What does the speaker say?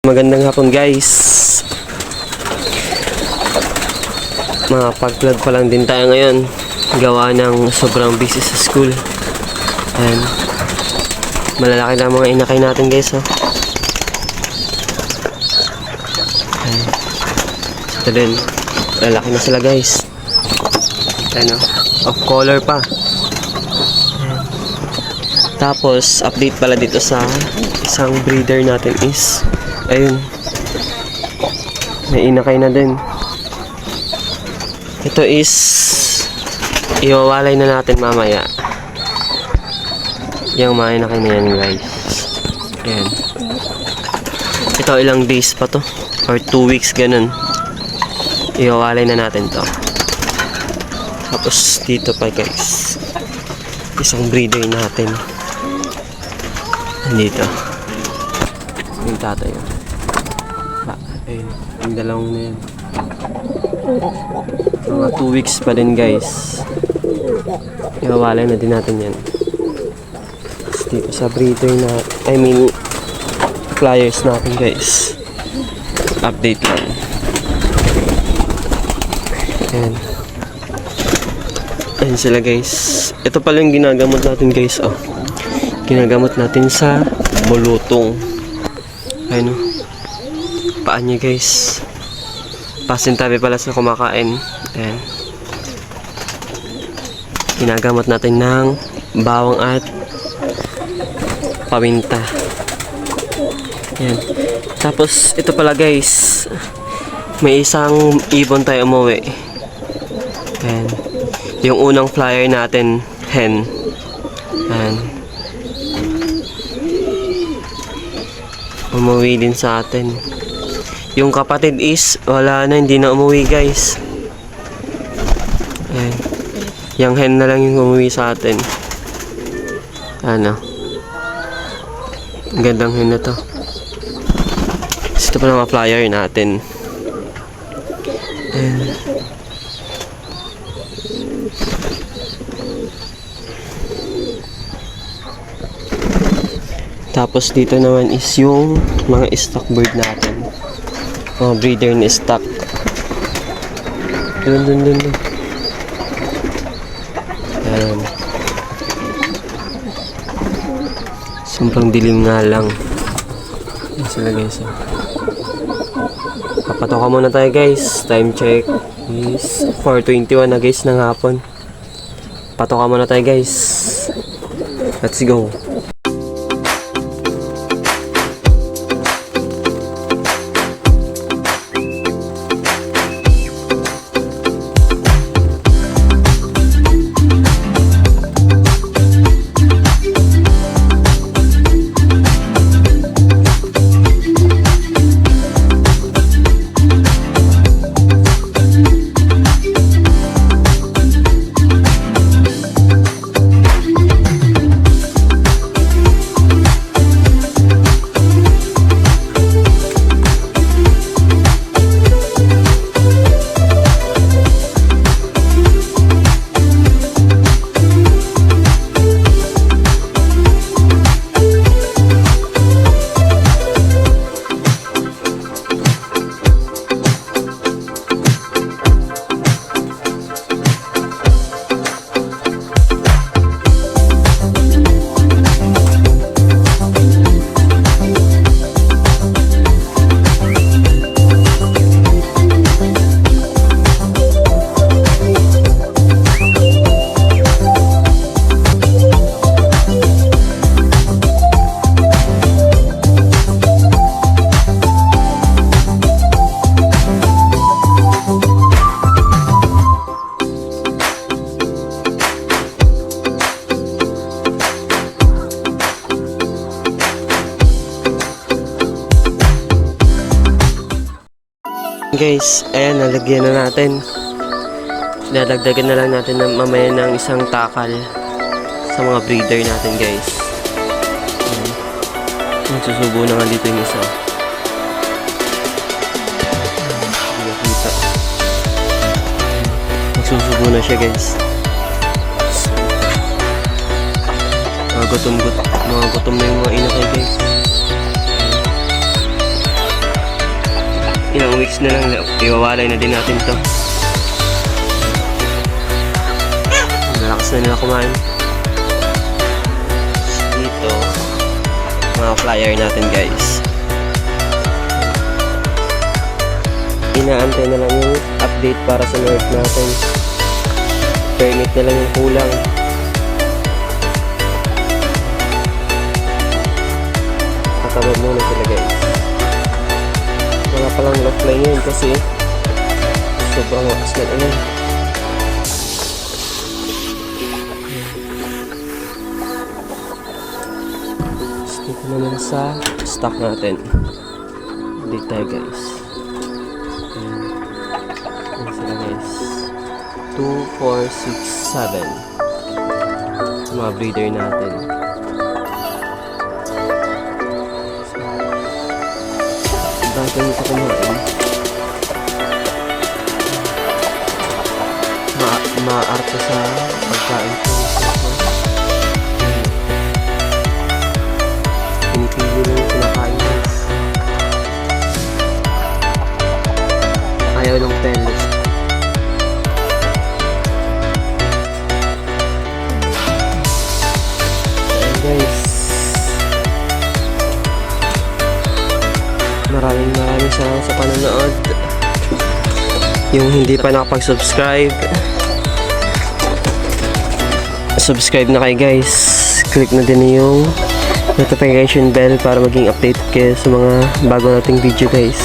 Magandang hapon guys. Makapag-vlog pa lang din tayo ngayon. Gawa ng sobrang busy sa school. Ayan. Malalaki na mga inakay natin guys. Oh. Ayan. Ito din. Malalaki na sila guys. Ayan o. Off color pa. Ayan. Tapos update pala dito sa isang breeder natin is ayun, may inakay na din. Ito is iwawalay na natin mamaya yung mga inakay na yan guys. Ayan. Ito ilang days pa to or 2 weeks ganun, iwawalay na natin to. Tapos dito pa guys isang breeder natin dito, yung tatay. Ayun, yung dalawang na yan. Mga 2 weeks pa din guys. Iwawalay na din natin yan. Tapos dito sa breeder na, flyers natin guys. Update lang. Ayan. Ayan sila guys. Ito pala yung ginagamot natin guys. Oh. Ginagamot natin sa bulutong. Ayun o. Paan niya guys. Pasintabi pala sa kumakain. Ayan. Ginagamot natin ng bawang at paminta. Ayan. Tapos ito pala guys, may isang ibon tayo umuwi. Ayan. Yung unang flyer natin, hen. Ayan. Umuwi din sa atin. Yung kapatid is wala na, hindi na umuwi guys. Ayan. Yung hen na lang yung umuwi sa atin. Ano, gandang hen na to. Ito pa mga flyer natin. Ayan. Tapos dito naman is yung mga stock bird natin. Mga breeder ni stock. Dun. Ayan. Sobrang dilim nga lang. Ayan sila guys. Papatoka muna tayo guys. Time check is 4:21 na guys ng hapon. Patoka muna tayo guys. Let's go. Guys, ayan, nalagyan na natin. Dadagdagan na lang natin na mamaya ng isang takal sa mga breeder natin guys. Ayan. Susubo na nga dito yung isa. Magsusubo na siya guys. Mga gutom na yung mga inakay guys. ilang weeks na lang, iwawalay na din natin to. Malakas na nila kumain. Dito, mga flyer natin guys. Inaantay na lang yung update para sa nerf natin. Permit na lang yung kulang. Tatawag muna sila guys. Wala palang offline yun kasi sobrang lakas na ano. Dito naman sa stock natin. Dito tayo guys. Ayan sila guys. 2, 4, 6, 7. Mga breeder natin. Dati nito kumain. Maarte sa pagkain ko. Pinipili lang yung kinakain guys. Ayaw ng pellets. Ayan guys. Maraming salamat sa panonood. Yung hindi pa nakapag-subscribe, subscribe na kayo guys. Click na din yung notification bell para maging updated kayo sa mga bago nating video guys.